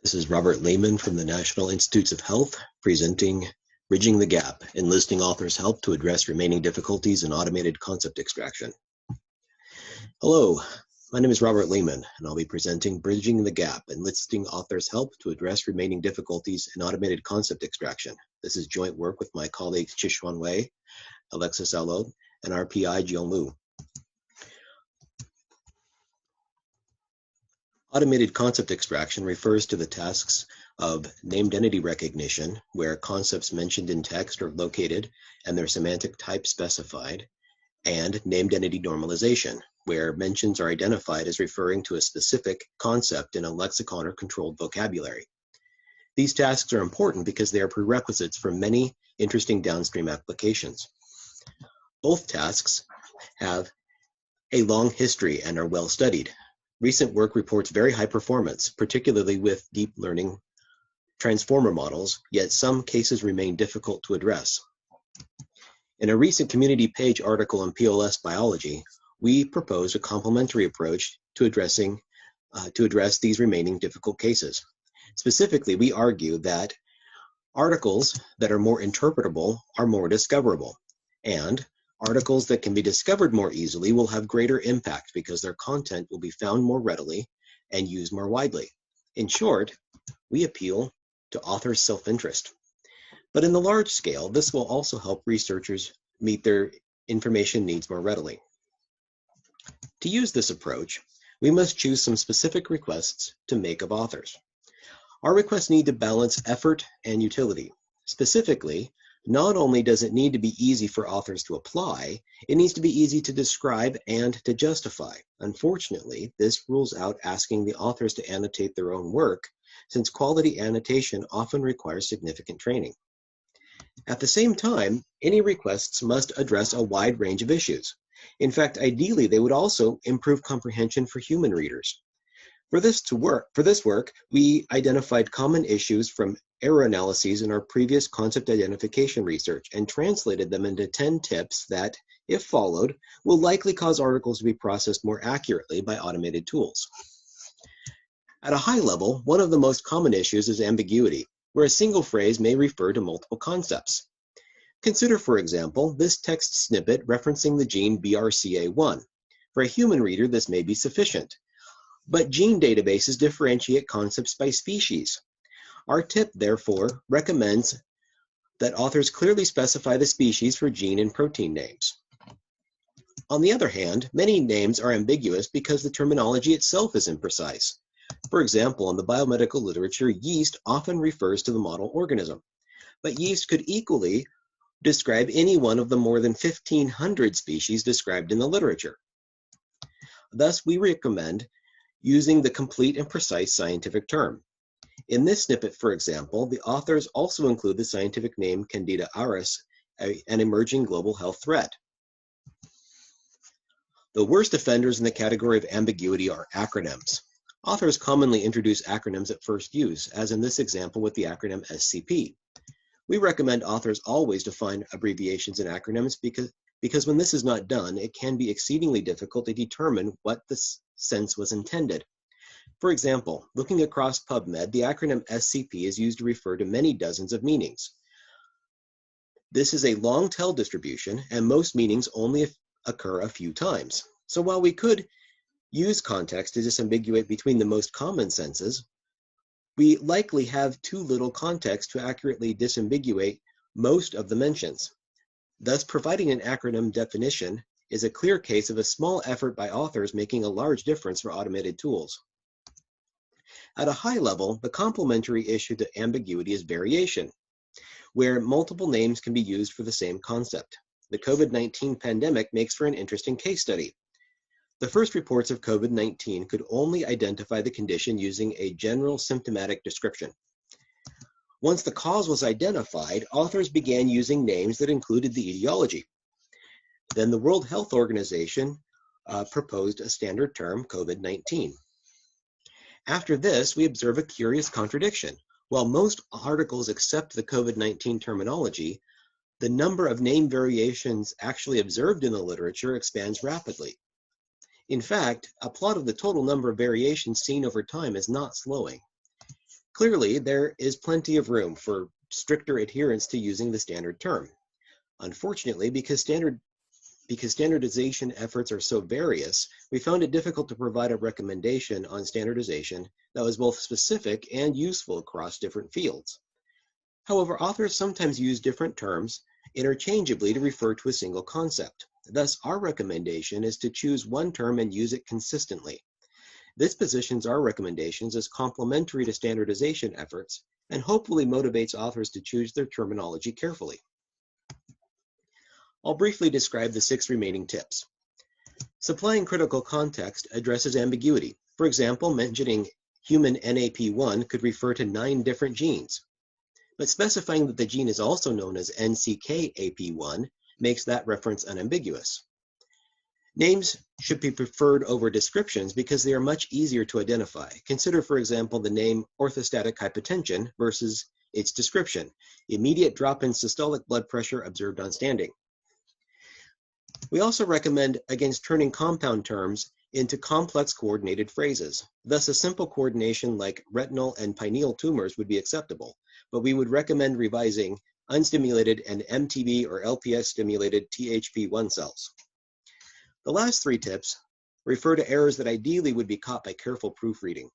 This is Robert Leaman from the National Institutes of Health presenting Bridging the Gap, Enlisting Authors' Help to Address Remaining Difficulties in Automated Concept Extraction. Hello, my name is Robert Leaman, and I'll be presenting Bridging the Gap, Enlisting Authors' Help to Address Remaining Difficulties in Automated Concept Extraction. This is joint work with my colleagues Chixuan Wei, Alexis Allo, and our PI, Jill Mu. Automated concept extraction refers to the tasks of named entity recognition, where concepts mentioned in text are located and their semantic type specified, and named entity normalization, where mentions are identified as referring to a specific concept in a lexicon or controlled vocabulary. These tasks are important because they are prerequisites for many interesting downstream applications. Both tasks have a long history and are well studied. Recent work reports very high performance, particularly with deep learning transformer models, yet some cases remain difficult to address. In a recent community page article on PLS biology, we proposed a complementary approach to address these remaining difficult cases. Specifically, we argue that articles that are more interpretable are more discoverable, and articles that can be discovered more easily will have greater impact because their content will be found more readily and used more widely. In short, we appeal to authors' self-interest. But in the large scale, this will also help researchers meet their information needs more readily. To use this approach, we must choose some specific requests to make of authors. Our requests need to balance effort and utility. Specifically, not only does it need to be easy for authors to apply, it needs to be easy to describe and to justify. Unfortunately, this rules out asking the authors to annotate their own work, since quality annotation often requires significant training. At the same time, any requests must address a wide range of issues. In fact, ideally, they would also improve comprehension for human readers. For this work, we identified common issues from error analyses in our previous concept identification research and translated them into 10 tips that, if followed, will likely cause articles to be processed more accurately by automated tools. At a high level, one of the most common issues is ambiguity, where a single phrase may refer to multiple concepts. Consider, for example, this text snippet referencing the gene BRCA1. For a human reader, this may be sufficient. But gene databases differentiate concepts by species. Our tip, therefore, recommends that authors clearly specify the species for gene and protein names. On the other hand, many names are ambiguous because the terminology itself is imprecise. For example, in the biomedical literature, yeast often refers to the model organism, but yeast could equally describe any one of the more than 1,500 species described in the literature. Thus, we recommend using the complete and precise scientific term. In this snippet, for example, the authors also include the scientific name Candida auris, an emerging global health threat. The worst offenders in the category of ambiguity are acronyms. Authors commonly introduce acronyms at first use, as in this example with the acronym SCP. We recommend authors always define abbreviations and acronyms because when this is not done, it can be exceedingly difficult to determine what the sense was intended. For example, looking across PubMed, the acronym SCP is used to refer to many dozens of meanings. This is a long tail distribution, and most meanings only occur a few times. So while we could use context to disambiguate between the most common senses, we likely have too little context to accurately disambiguate most of the mentions. Thus, providing an acronym definition is a clear case of a small effort by authors making a large difference for automated tools. At a high level, the complementary issue to ambiguity is variation, where multiple names can be used for the same concept. The COVID-19 pandemic makes for an interesting case study. The first reports of COVID-19 could only identify the condition using a general symptomatic description. Once the cause was identified, authors began using names that included the etiology. Then the World Health Organization proposed a standard term, COVID-19. After this, we observe a curious contradiction. While most articles accept the COVID-19 terminology, the number of name variations actually observed in the literature expands rapidly. In fact, a plot of the total number of variations seen over time is not slowing. Clearly, there is plenty of room for stricter adherence to using the standard term. Unfortunately, because standardization efforts are so various, we found it difficult to provide a recommendation on standardization that was both specific and useful across different fields. However, authors sometimes use different terms interchangeably to refer to a single concept. Thus, our recommendation is to choose one term and use it consistently. This positions our recommendations as complementary to standardization efforts and hopefully motivates authors to choose their terminology carefully. I'll briefly describe the 6 remaining tips. Supplying critical context addresses ambiguity. For example, mentioning human NAP1 could refer to 9 different genes. But specifying that the gene is also known as NCKAP1 makes that reference unambiguous. Names should be preferred over descriptions because they are much easier to identify. Consider, for example, the name orthostatic hypotension versus its description, immediate drop in systolic blood pressure observed on standing. We also recommend against turning compound terms into complex coordinated phrases. Thus, a simple coordination like retinal and pineal tumors would be acceptable, but we would recommend revising unstimulated and MTB or LPS stimulated THP1 cells. The last 3 tips refer to errors that ideally would be caught by careful proofreading.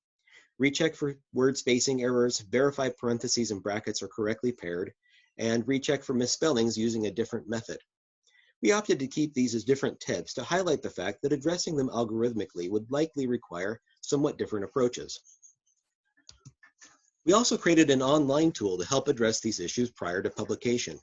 Recheck for word spacing errors, verify parentheses and brackets are correctly paired, and recheck for misspellings using a different method. We opted to keep these as different tips to highlight the fact that addressing them algorithmically would likely require somewhat different approaches. We also created an online tool to help address these issues prior to publication.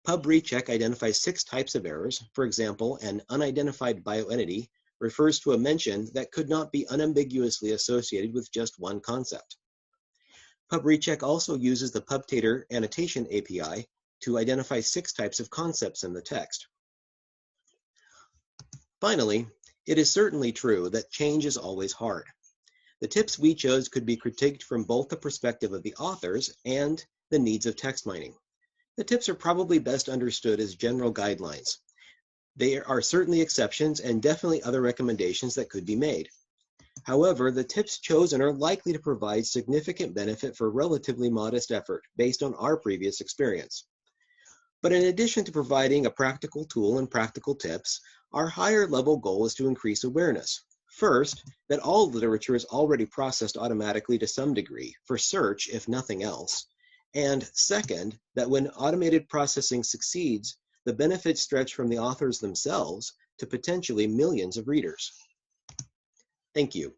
PubRecheck identifies 6 types of errors. For example, an unidentified bioentity refers to a mention that could not be unambiguously associated with just one concept. PubRecheck also uses the PubTator annotation API to identify 6 types of concepts in the text. Finally, it is certainly true that change is always hard. The tips we chose could be critiqued from both the perspective of the authors and the needs of text mining. The tips are probably best understood as general guidelines. There are certainly exceptions and definitely other recommendations that could be made. However, the tips chosen are likely to provide significant benefit for relatively modest effort based on our previous experience. But in addition to providing a practical tool and practical tips, our higher level goal is to increase awareness. First, that all literature is already processed automatically to some degree, for search if nothing else. And second, that when automated processing succeeds, the benefits stretch from the authors themselves to potentially millions of readers. Thank you.